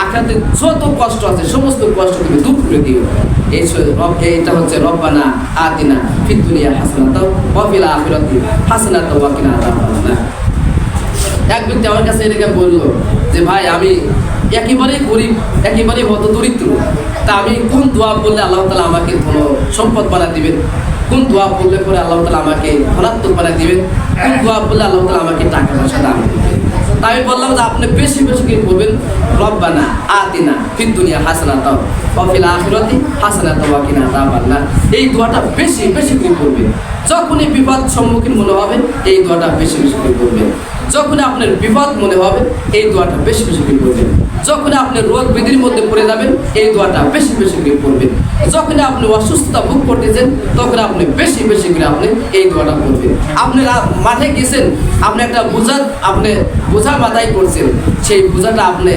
আখিরাতে যত কষ্ট আছে সমস্ত কষ্ট তুমি দূর করে দিও। এইটা হচ্ছে রব্বানা আতিনা ফিদ দুনিয়া হাসানাতাও ওয়া ফিল আখিরাতি হাসানাতাও ওয়া কিনা আযাবান্নার। এক ব্যক্তি আমার কাছে এটাকে বললো যে ভাই আমি একেবারেই গরিব, একেবারেই হত দরিদ্র, তা আমি কোন দোয়া বললে আল্লাহ তাআলা আমাকে ধন সম্পদ বানিয়ে দিবেন, কোন দোয়া বললে পরে আল্লাহ তাআলা আমাকে ধনাত্মক বানিয়ে দিবেন, কোন দোয়া বললে আল্লাহ তাআলা আমাকে টাকা পয়সা দান করবেন। তা আমি বললাম যে আপনি বেশি বেশি করে বলবেন রব্বানা আতিনা ফিদ দুনিয়া হাসানাতাও ওয়া ফিল আখিরাতি হাসানাতাও ওয়া কিনা আযাবান্নার। এই দোয়াটা বেশি বেশি করে বলবেন। যখনই বিপদ সম্মুখীন মনে হবে এই দোয়াটা বেশি বেশি করে বলবেন। যখন আপনার বিপদ মনে হবে এই দোয়াটা বেশি বেশি করে পড়বেন। যখন আপনি রোগ ব্যাধির মধ্যে পড়ে যাবেন এই দোয়াটা বেশি বেশি করে পড়বেন। যখন আপনি অসুস্থতা ভোগ করতেছেন তখন আপনি বেশি বেশি করে আপনি এই দোয়াটা পড়বেন। আপনি মাঠে গেছেন, আপনি একটা বোঝা মাথায় করছেন, সেই বোঝাটা আপনি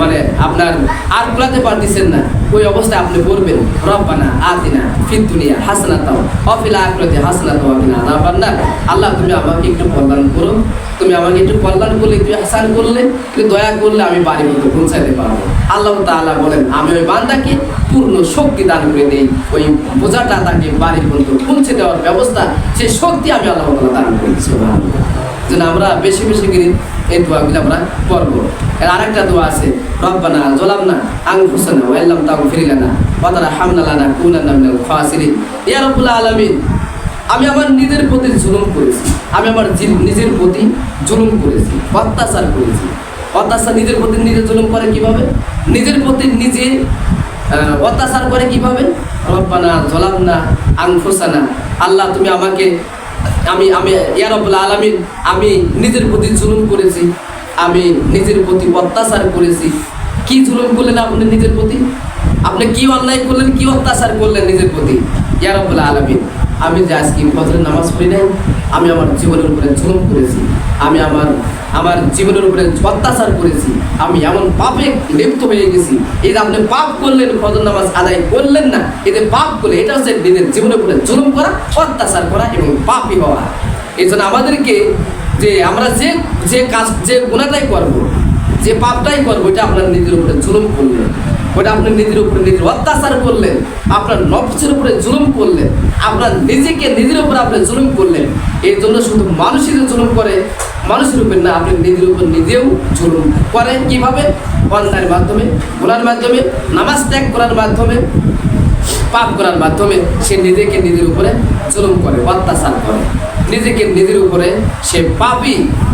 মানে আপনার আর কুলাতে পারতেছেন না, ওই অবস্থায় আপনি বলবেন রব্বানা আতিনা ফিদ দুনিয়া হাসানাতাও ওয়া ফিল আখিরাতি হাসানাতাও ওয়া কিনা আযাবান্নার। আল্লাহ তুমি আমাকে একটু কল্যাণ করো, তুমি আমাকে একটু কল্যাণ করলে, একটু ইহসান করলে, একটু দয়া করলে আমি বাড়ি মতো পৌঁছাতে পারবো। আল্লাহ তাআলা বলেন আমি ওই বান্দাকে পূর্ণ শক্তি দান করে দেই, ওই বোঝাটা তাকে বাড়ির মতো পৌঁছে দেওয়ার ব্যবস্থা, সেই শক্তি আমি আল্লাহ তাআলা দান করি। সুবহানাল্লাহ। যেন আমরা বেশি বেশি করে এই দোয়াগুলো আমরা পড়বো। এর আরেকটা দোয়া আছে রব্বানা যালামনা আনফুসানা ওয়া ইল্লাম তাগফির লানা ওয়া তারহামনা লানাকুনান্না মিনাল খাসিরিন। ইয়া রাব্বুল আলামিন, আমি আমার নিজের প্রতি জুলুম করেছি, আমি আমার নিজের প্রতি জুলুম করেছি, অত্যাচার করেছি। অত্যাচার নিজের প্রতি নিজে জুলুম করে কিভাবে? নিজের প্রতি নিজে অত্যাচার করে কিভাবে? রব্বানা যালামনা আনফুসানা, আল্লাহ তুমি আমাকে আমি ইয়া রাব্বুল আলামিন, আমি নিজের প্রতি জুলুম করেছি, আমি নিজের প্রতি অত্যাচার করেছি। কি জুলুম করলেন আপনি নিজের প্রতি? আপনি কি অন্যায় করলেন, কি অত্যাচার করলেন নিজের প্রতি? ইয়া রাব্বুল আলামিন, আমি যে আজকে ফজরের নামাজ পড়ি নাই, আমি আমার জীবনের উপরে জুলুম করেছি, আমি আমার জীবনের উপরে অত্যাচার করেছি, আমি এমন পাপে লিপ্ত হয়ে গেছি। এই যে আপনি পাপ করলেন, ফজর নামাজ আদায় করলেন না, এতে পাপ করলে এটা হচ্ছে নিজের জীবনের উপরে জুলুম করা, অত্যাচার করা এবং পাপী হওয়া। এই জন্য আমাদেরকে যে আমরা যে কাজ, যে গুনাহটাই করব, যে পাপটাই করবো, এটা আপনার নিজের উপরে জুলুম করলেন, ওটা আপনি নিজের উপরে নিজের অত্যাচার করলেন, আপনার নফসের উপরে জুলুম করলেন, আপনার নিজের উপরে আপনি জুলুম করলেন। এই জন্য শুধু মানুষের জুলুম করে মানুষের উপর না, আপনি নিজের উপর নিজেও জুলুম করেন। কিভাবে? অন্যায়ের মাধ্যমে, গুনার মাধ্যমে, নামাজ ত্যাগ করার মাধ্যমে, পাপ করার মাধ্যমে সে নিজেকে নিজের উপরে জুলুম করে, অত্যাচার করে, নিজেকে নিজের উপরে সে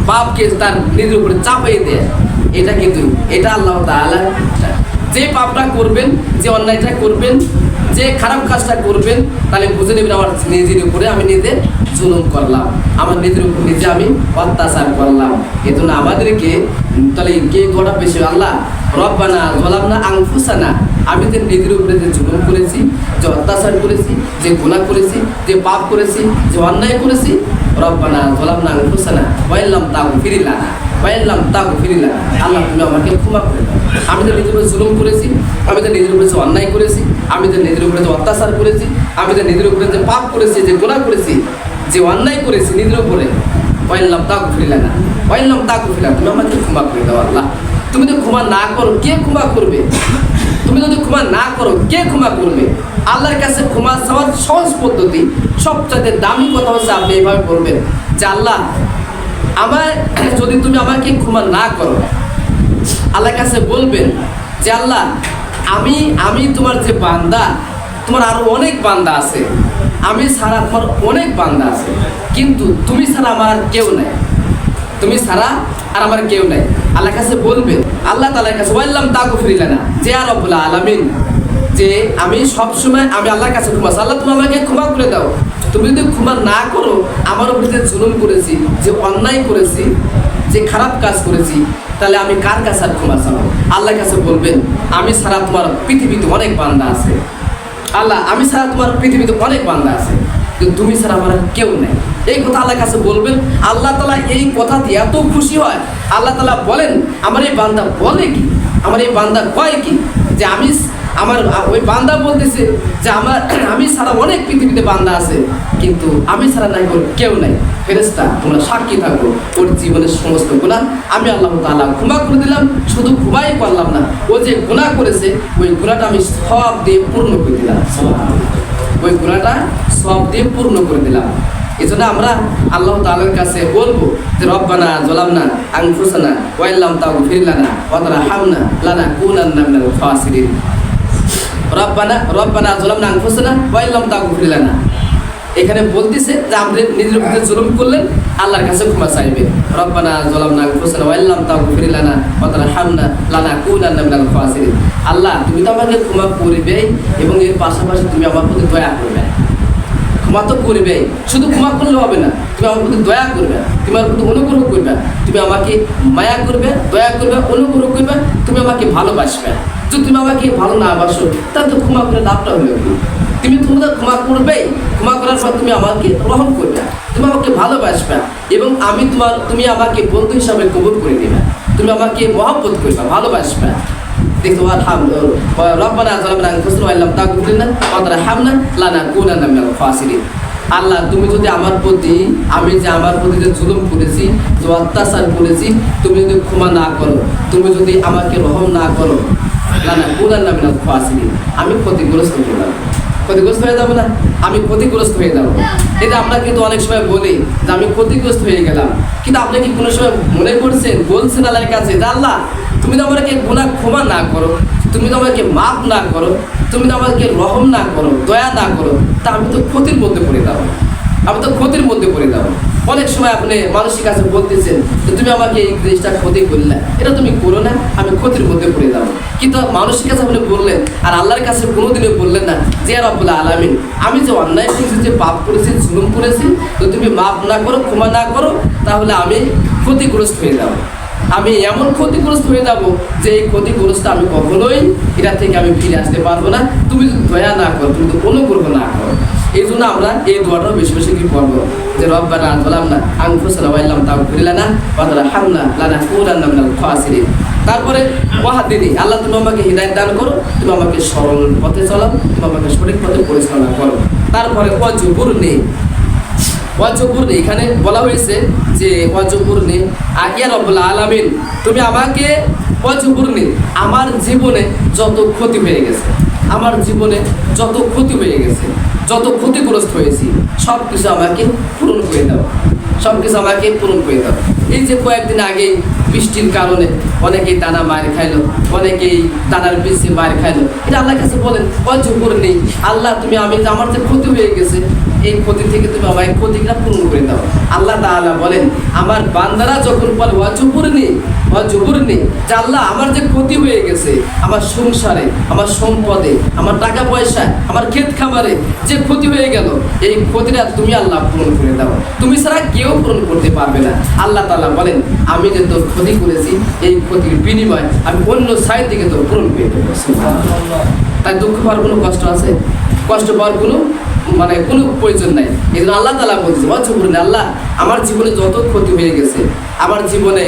পাপকে তার নিজের উপরে চাপিয়ে দেয়। এটা কিন্তু এটা আল্লাহ তাআলা, যে পাপটা করবেন, যে অন্যায়টা করবেন, যে খারাপ কাজটা করবেন, তাহলে বুঝে নেবেন আমার নিজের উপরে আমি নিজে জুলুম করলাম, আমার নিজের উপর নিজে আমি অত্যাচার করলাম। এই জন্য আমাদেরকে তাহলে কে দোয়াটা বেশি? আল্লাহ রব্বানা যালামনা আনফুসানা, আমি যে নিজের উপরে যে জুলুম করেছি, যে অত্যাচার করেছি, যে গুনাহ করেছি, যে পাপ করেছি, যে অন্যায় করেছি, রব্বানা যালামনা আনফুসানা ওয়া ইল্লাম তাগফির লানা ওয়া ইল্লাম তাগফির লানা, আল্লাহ তুমি আমাকে ক্ষমা করে দাও। আমি তো নিজের উপরে জুলুম করেছি, আমি তো নিজের উপরে যে অন্যায় করেছি, আমি তো নিজের উপরে যে অত্যাচার করেছি, আমি তো নিজের উপরে যে পাপ করেছি, যে গুনাহ করেছি, যে অন্যায় করেছি নিজের উপরে, ওয়া ইল্লাম তাগফির লানা ওয়া ইল্লাম তাগফির লানা, তুমি আমাকে ক্ষমা করে দাও। আল্লাহ তুমি যদি ক্ষমা না করো কে ক্ষমা করবে? তুমি যদি ক্ষমা না করো কে ক্ষমা করবে? আল্লাহর কাছে ক্ষমা চাওয়ার সহজ পদ্ধতি, সবচেয়ে দামি কথা হচ্ছে আপনি এইভাবে বলবেন যে আল্লাহ আমার যদি তুমি আমাকে ক্ষমা না করো, আল্লাহর কাছে বলবেন যে আল্লাহ আমি তোমার যে বান্দা, তোমার আরো অনেক বান্দা আছে, আমি ছাড়া তোমার অনেক বান্দা আছে, কিন্তু তুমি ছাড়া আমার আর কেউ নাই, তুমি ছাড়া আর আমার কেউ নাই। আল্লাহর কাছে বলবেন, আল্লাহ তাআলার কাছে ওয়াল্লাম তাগফিরিলানা, যে আর রব্বুল আলামিন, যে আমি সবসময় আমি আল্লাহর কাছে ক্ষমা, আল্লাহ তুমি আমাকে ক্ষমা করে দাও। তুমি যদি ক্ষমা না করো, আমার উপরে যে জুলুম করেছি, যে অন্যায় করেছি, যে খারাপ কাজ করেছি, তাহলে আমি কার কাছে আর ক্ষমা চাবো? আল্লাহর কাছে বলবেন, আমি ছাড়া তোমার পৃথিবীতে অনেক বান্দা আছে। আল্লাহ, আমি ছাড়া তোমার পৃথিবীতে অনেক বান্দা আছে, কিন্তু তুমি ছাড়া আমার আর কেউ নেই। এই কথা আল্লাহর কাছে বলবেন। আল্লাহ তাআলা এই কথাতে এত খুশি হয়, আল্লাহ তাআলা বলেন, আমার এই বান্দা বলে কি, আমার এই বান্দা কয় কি, যে আমার ওই বান্দা বলতেছে যে আমি ছাড়া অনেক পৃথিবীতে বান্দা আছে, কিন্তু আমি ছাড়া নাই ওর কেউ নাই। ফেরেশতা, তোমরা সাক্ষী থাকো, ওর জীবনের সমস্ত গুনাহ আমি আল্লাহ তাআলা ক্ষমা করে দিলাম। শুধু ক্ষমাই করলাম না, ও যে গুনাহ করেছে ওই গুনাহটা আমি সওয়াব দিয়ে পূর্ণ করে দিলাম, ওই গুনাহটা সওয়াব দিয়ে পূর্ণ করে দিলাম। এই জন্য আমরা আল্লাহ তাআলার কাছে বলবো যে রব্বানা যালামনা আনফুসানা ওয়া ইল্লাম তাগফির লানা ওয়া তারহামনা লানাকুনান্না মিনাল খাসিরিন। রব্বানা যালামনা আনফুসানা ওয়া ইল্লাম তাগফির লানা, এখানে বলতেছে যে আমরা নিজের উপরে জুলুম করলেন, আল্লাহর কাছে ক্ষমা চাইবেন। রব্বানা যালামনা আনফুসানা ওয়া ইল্লাম তাগফির লানা ওয়া তারহামনা লানাকুনান্না মিনাল খাসিরিন। আল্লাহ, তুমি তো আমাকে ক্ষমা করবে এবং এর পাশাপাশি তুমি আমার প্রতি দয়া করবে। ক্ষমা তো করবে, শুধু ক্ষমা করলে হবে না, তুমি আমার প্রতি দয়া করবে, তুমি আমার প্রতি অনুগ্রহ করবে, তুমি আমাকে মায়া করবে, দয়া করবে, অনুগ্রহ করবে, তুমি আমাকে ভালোবাসবে। যদি তুমি আমাকে ভালো না বাসো, তাহলে তো ক্ষমা করে লাভটা হলো কি? তুমি তোমাদের ক্ষমা করবেই, ক্ষমা করার পর তুমি আমাকে গ্রহণ করবে, তুমি আমাকে ভালোবাসবে, এবং তুমি আমাকে বন্ধু হিসাবে কবুল করে নেবে, তুমি আমাকে মহব্বত করবে, ভালোবাসবে। দেখো, রব্বানা যালামনা আনফুসানা ওয়া ইল্লাম তাগফির লানা ওয়া তারহামনা লানাকুনান্না মিনাল খাসিরিন। আল্লাহ, তুমি যদি আমার প্রতি যে জুলুম করেছি, যে অত্যাচার করেছি, তুমি যদি ক্ষমা না করো, তুমি যদি আমাকে রহম না করো, লানাকুনান্না মিনাল খাসিরিন, আমি ক্ষতিগ্রস্ত হয়ে যাবো। ক্ষতিগ্রস্ত হয়ে যাবো না, আমি ক্ষতিগ্রস্ত হয়ে যাবো। এটা আমরা কিন্তু অনেক সময় বলি যে আমি ক্ষতিগ্রস্ত হয়ে গেলাম, কিন্তু আপনি কি কোনো সময় মনে করছেন, বলছেন আল্লাহর কাছে যে আল্লাহ, তুমি তো আমাকে গুনাহ ক্ষমা না করো, তুমি তো আমাকে মাফ না করো, তুমি তো আমাকে রহম না করো, দয়া না করো, তা আমি তো ক্ষতির মধ্যে পড়ে যাবো, আমি তো ক্ষতির মধ্যে পড়ে যাবো। অনেক সময় আপনি মানুষের কাছে বলতেছেন যে তুমি আমাকে এই জিনিসটা ক্ষতি করলে, এটা তুমি করো না, আমি ক্ষতির মধ্যে পড়ে যাবো। কিন্তু মানুষের কাছে আপনি বললেন, আর আল্লাহর কাছে কোনোদিনও বললেন না যে রব্বুল আলামিন, আমি যে অন্যায় করেছি, যে পাপ করেছি, জুলুম করেছি, তো তুমি মাফ না করো, ক্ষমা না করো, তাহলে আমি ক্ষতিগ্রস্ত হয়ে যাবো, আমি এমন ক্ষতিগ্রস্ত হয়ে যাব যে এই ক্ষতিগ্রস্ত আমি কখনোই এটা থেকে আমি ফিরে আসতে পারবো না, তুমি যদি দয়া না করো, তুমি তো অনুগ্রহ না করো। এই জন্য আমরা এই দোয়াটাও বেশি বেশি কি পড়বো, যে রব্বানা যালামনা আনফুসানা ওয়া ইল্লাম তাগফির লানা ওয়া তারহামনা লানাকুনান্না মিনাল খাসিরিন। তারপরে ওয়াহদিনি, আল্লাহ তুমি আমাকে হিদায়াত দান করো, তুমি আমাকে সরল পথে চলাও, তুমি আমাকে সঠিক পথে পরিচালনা করো। তারপরে ওয়াজবুরনি, এখানে বলা হয়েছে যে ওয়াজবুরনি ইয়া রব্বুল আলামিন, তুমি আমাকে ওয়াজবুরনি, আমার জীবনে যত ক্ষতি হয়ে গেছে, আমার জীবনে যত ক্ষতি হয়ে গেছে, যত ক্ষতিগ্রস্ত হয়েছি, সব কিছু আমাকে পূরণ করে দাও, সব কিছু আমাকে পূরণ করে দাও। এই যে কয়েকদিন আগে বৃষ্টির কারণে অনেকেই দানা মার খাইলো, অনেকেই দানার পিছিয়ে মার খাইলো, এটা আল্লাহর কাছে বলেন ওয়াজবুরনি, আল্লাহ তুমি আমার যে ক্ষতি হয়ে গেছে, এই ক্ষতি থেকে তুমি আমাকে ক্ষতিটা পূরণ করে দাও। আল্লাহ তাআলা বলেন, আমার বান্দারা যখন বলে ওয়াজবুরনি, যে আল্লাহ আমার যে ক্ষতি হয়ে গেছে, আমার সংসারে, আমার সম্পদে, আমার টাকা পয়সা, আমার ক্ষেত খামারে যে ক্ষতি হয়ে গেল, এই ক্ষতিটা তুমি আল্লাহ পূরণ করে দাও, তুমি ছাড়া কেউ পূরণ করতে পারবে না। আল্লাহ তাআলা বলেন, আমি যে তোর ক্ষতি করেছি, এই ক্ষতির বিনিময় আমি অন্য সাইড থেকে তোর পূরণ করে দেবো। তাই দুঃখ পাওয়ার কোনো কষ্ট আছে? কষ্ট পাওয়ার কোনো কোনো প্রয়োজন নাই। এই জন্য আল্লাহ তাআলা বলছে ওয়াজবুরনি, আল্লাহ আমার জীবনে যত ক্ষতি হয়ে গেছে, আমার জীবনে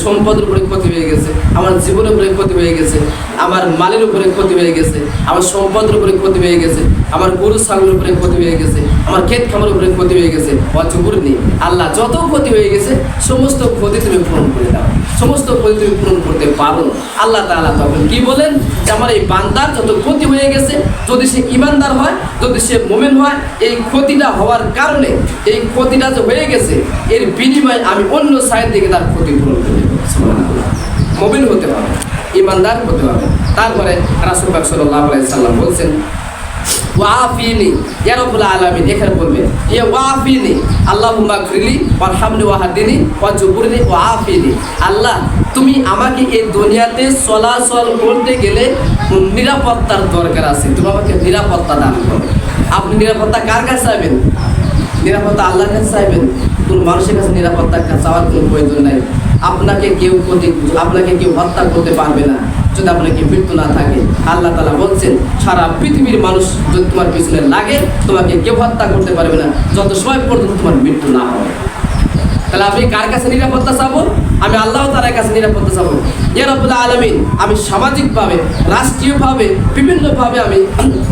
সম্পদের উপরে ক্ষতি হয়ে গেছে, আমার জীবনের উপরে ক্ষতি হয়ে গেছে, আমার মালের উপরে ক্ষতি হয়ে গেছে, আমার সম্পদের উপরে ক্ষতি হয়ে গেছে, আমার গরু ছাগলের উপরে ক্ষতি হয়ে গেছে, আমার ক্ষেত খামারের উপরে ক্ষতি হয়ে গেছে, ওয়াজবুরনি, আল্লাহ যত ক্ষতি হয়ে গেছে সমস্ত ক্ষতি তুমি পূরণ করে দাও। সমস্ত ক্ষতি তুমি পূরণ করতে পারো। আল্লাহ তাআলা তখন কি বলেন যে আমার এই বান্দার যত ক্ষতি হয়ে গেছে, যদি সে ইমানদার হয়, যদি সে মুমিন হয়, এই ক্ষতিটা হওয়ার কারণে, এই ক্ষতিটা যে হয়ে গেছে এর বিনিময়ে আমি অন্য সাইড থেকে তার ক্ষতি পূরণ করে দেব। সুবহানাল্লাহ। মুমিন হতে হবে, ইমানদার হতে হবে। তারপরে রাসূল পাক সাল্লাল্লাহু আলাইহি সাল্লাম বলছেন ওয়াফিনি ইয়া রাব্বুল আলামিন, এখানে বলবেন ইয়া ওয়াফিনি আল্লাহুম্মা গফিরলি ওয়ারহামনি ওয়াহদিনি ওয়াজবুরনি ওয়াফিনি। আল্লাহ তুমি আমাকে এই দুনিয়াতে চলাচল করতে গেলে নিরাপত্তার দরকার আছে, তুমি আমাকে নিরাপত্তা দান করো। আপনি নিরাপত্তা কার কাছে চাইবেন? নিরাপত্তা আল্লাহর কাছে চাইবেন। কোনো মানুষের কাছে নিরাপত্তা চাওয়ার কোনো প্রয়োজন নাই। আপনাকে কেউ হত্যা করতে পারবে না যদি আপনাকে মৃত্যু না থাকে। আল্লাহ তাআলা বলছেন সারা পৃথিবীর মানুষ যদি তোমার পিছনে লাগে তোমাকে কেউ হত্যা করতে পারবে না যত সময় পর্যন্ত তোমার মৃত্যু না হবে। তাহলে আমি কার কাছে নিরাপত্তা চাবো? আমি আল্লাহ তাআলার কাছে নিরাপত্তা চাবো। ইয়া রাব্বুল আলামিন, আমি সামাজিকভাবে, রাষ্ট্রীয়ভাবে, বিভিন্নভাবে আমি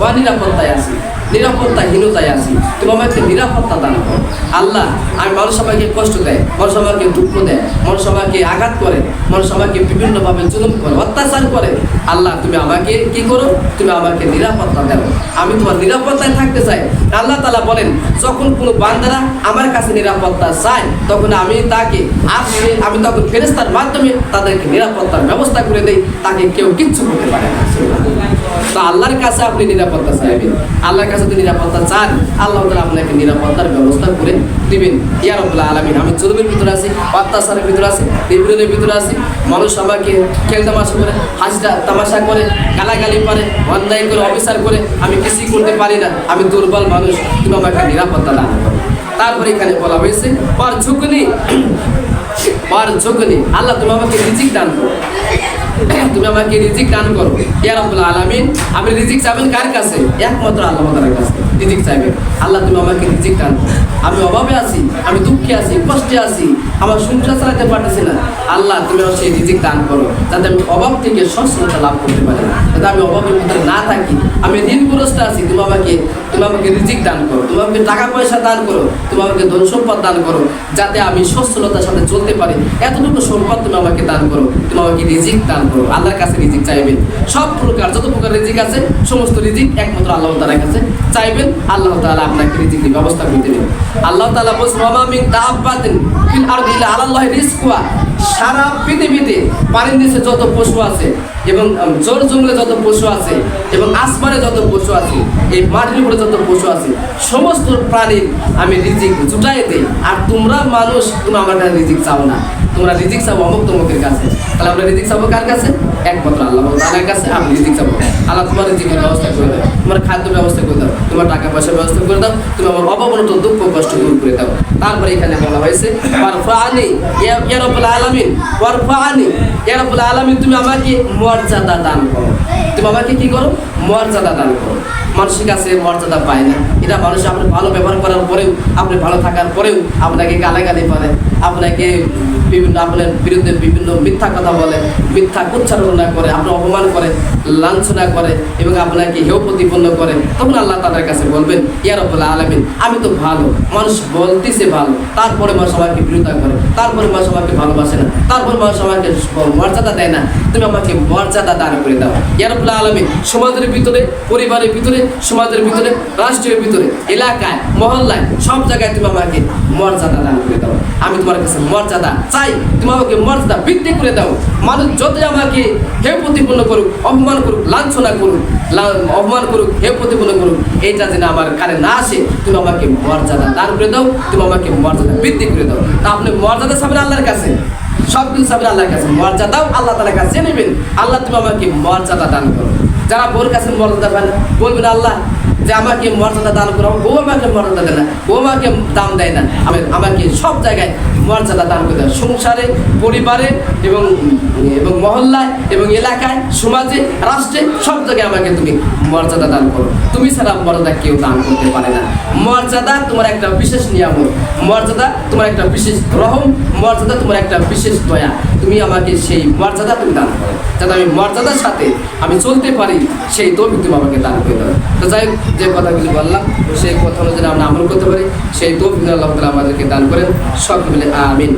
অনিরাপত্তায় আছি, নিরাপত্তাহীনতায় আছি, তুমি আমাকে নিরাপত্তা দান করো। আল্লাহ, আমি মানুষ আমাকে কষ্ট দেয়, মানুষ আমাকে দুঃখ দেয়, মানুষ আমাকে আঘাত করে, মানুষ আমাকে বিভিন্নভাবে জুলুম করে, অত্যাচার করে। আল্লাহ তুমি আমাকে কি করো? তুমি আমাকে নিরাপত্তা দাও, আমি তোমার নিরাপত্তায় থাকতে চাই। আল্লাহ তাআলা বলেন যখন কোনো বান্দারা আমার কাছে নিরাপত্তা চায় তখন আমি তখন ফেরেশতার মাধ্যমে তাদেরকে নিরাপত্তার ব্যবস্থা করে দেই, তাকে কেউ কিচ্ছু করতে পারে না। তো আল্লাহর কাছে আপনি নিরাপত্তা চাইবেন, আল্লাহর কাছে যদি নিরাপত্তা চান আল্লাহ তাআলা আপনাকে নিরাপত্তার ব্যবস্থা করে দিবেন। ইয়া রাব্বুল আলামিন, আমি জুলুমের ভিতরে আছি, অত্যাচারের ভিতরে আছি, নিপীড়নের ভিতরে আছি, মানুষ আমাকে খেল তামাশা করে, তামাশা করে, গালাগালি করে, অন্যায় করে, অবিচার করে, আমি কিছুই করতে পারি না, আমি দুর্বল মানুষ, তুমি আমাকে নিরাপত্তা দান করো। তারপরে এখানে বলা হয়েছে পর ঝুঁকনি, আল্লাহ তুমি আমাকে রিজিক দান করো, তুমি আমাকে রিজিক দান করো। ইয়া রাব্বুল আলামিন, আপনি রিজিক চাইবেন কার কাছে? একমাত্র আল্লাহ তাআলার কাছে রিজিক চাইবেন। আল্লাহ তুমি আমাকে রিজিক দান করো, আমি অভাবে আছি, আমি দুঃখে আছি, কষ্টে আছি, আমার সংসার চালাতে পারতেছি না। আল্লাহ তুমি আমার সেই রিজিক দান করো যাতে আমি অভাব থেকে সচ্ছলতা লাভ করতে পারি, যাতে আমি অভাবের মধ্যে না থাকি, আমি ঋণগ্রস্ত আছি, তুমি আমাকে রিজিক দান করো, তুমি আমাকে টাকা পয়সা দান করো, তুমি আমাকে ধন সম্পদ দান করো যাতে আমি সচ্ছলতার সাথে চলতে পারি। এতটুকু সম্পদ তুমি আমাকে দান করো, তুমি আমাকে রিজিক দান করো। আল্লাহর কাছে রিজিক চাইবেন, সব প্রকার যত প্রকার রিজিক আছে সমস্ত রিজিক একমাত্র আল্লাহ তাআলার কাছে চাইবেন। আল্লাহ তাআলা আপনাকে রিজিকের ব্যবস্থা করে দেবেন। আল্লাহ তাআলা বলেন ওয়া মা মিন দাব্বাতিন ফিল আরদি ইল্লা আলাল্লাহি রিজকুহা, সারা পৃথিবীতে পানির নিচে যত পশু আছে এবং জোর জঙ্গলে যত পশু আছে এবং আসমানে যত পশু আছে, এই মাটির উপরে যত পশু আছে, সমস্ত প্রাণীর আমি রিজিক জুটাই দেই। আর তোমরা মানুষ, তোমরা আমার কাছে রিজিক চাও না, তোমরা রিজিক চাও অমুক তমুকের কাছে। তাহলে আমরা রিজিক চাবো কার কাছে? একমাত্র আল্লাহ তাআলার কাছে আমি রিজিক চাবো। আল্লাহ তোমার রিজিকের ব্যবস্থা করে দাও, তোমার খাদ্য ব্যবস্থা করে দাও, তোমার টাকা পয়সার ব্যবস্থা করে দাও, তুমি আমার অভাবনত দুঃখ কষ্ট দূর করে দাও। তারপরে এখানে বলা হয়েছে ওয়ারফানি ইয়া রাব্বুল আলামিন, ওয়ারফানি ইয়া রাব্বুল আলামিন, তুমি আমাকে মর্যাদা দান করো, তুমি আমাকে কি করো? মর্যাদা দান করো। মানুষের কাছে মর্যাদা পায় না, এটা মানুষ আপনি ভালো ব্যবহার করার পরেও, আপনি ভালো থাকার পরেও আপনাকে গালাগালি করে, আপনাকে আপনার বিরুদ্ধে বিভিন্ন মিথ্যা কথা বলে, মিথ্যা উচ্চারণা করে, আপনার অপমান করে, লাঞ্ছনা করে এবং আপনাকে হেয় প্রতিপন্ন করে, তখন আল্লাহ তাআলার কাছে বলবেন ইয়া রাব্বুল আলামিন, আমি তো ভালো, মানুষ বলতেছে ভালো, তারপরে মানুষ আমাকে বিরোধিতা করে, তারপরে মানুষ আমাকে ভালোবাসে না, তারপরে মানুষ আমাকে মর্যাদা দেয় না, তুমি আমাকে মর্যাদা দান করে দাও। ইয়া রাব্বুল আলামিন, সমাজের ভিতরে, পরিবারের ভিতরে, সমাজের ভিতরে, রাষ্ট্রের ভিতরে, এলাকায়, মহল্লায়, সব জায়গায় তুমি আমাকে মর্যাদা দান করে দাও। আমি তোমার কাছে মর্যাদা চাই, তুমি আমাকে মর্যাদা বৃদ্ধি করে দাও। মানুষ যতই আমাকে হেয় প্রতিপন্ন করুক, অপমান করুক, লাঞ্ছনা করুক, অপমান করুক, হেয় প্রতিপন্ন করুক, এইটা যেন আমার কানে না আসে, তুমি আমাকে মর্যাদা দান করে দাও, তুমি আমাকে মর্যাদা বৃদ্ধি করে দাও। তা আপনি মর্যাদা চাবেন আল্লাহর কাছে, সব কিছু চাবেন আল্লাহর কাছে, মর্যাদাও আল্লাহ তাআলার কাছে নেবেন। আল্লাহ তুমি আমাকে মর্যাদা দান করো। যারা বোর কাছে মর্যাদা পায় না বলবেন আল্লাহ যে আমাকে মর্যাদা দান করো, বউ আমাকে মর্যাদা দেয় না, বউ আমাকে দাম দেয় না, আমাকে সব জায়গায় মর্যাদা দান করে দাও। সংসারে, পরিবারে এবং মহল্লায় এবং এলাকায়, সমাজে, রাষ্ট্রে, সব জায়গায় আমাকে তুমি মর্যাদা দান করো। তুমি ছাড়া মর্যাদা কেউ দান করতে পারে না। মর্যাদা তোমার একটা বিশেষ নিয়ামত, মর্যাদা তোমার একটা বিশেষ রহম, মর্যাদা তোমার একটা বিশেষ দয়া। তুমি আমাকে সেই মর্যাদা তুমি দান করো, যাতে আমি মর্যাদার সাথে আমি চলতে পারি, সেই তৌফিক তুমি আমাকে দান করে দাও। তো যাই হোক, যে কথাগুলি বললাম সেই কথা অনুযায়ী আমরা আমল করতে পারি, সেই তৌফিক আল্লাহ তাআলা আমাদেরকে দান করেন। সকলে মিলে আমিন।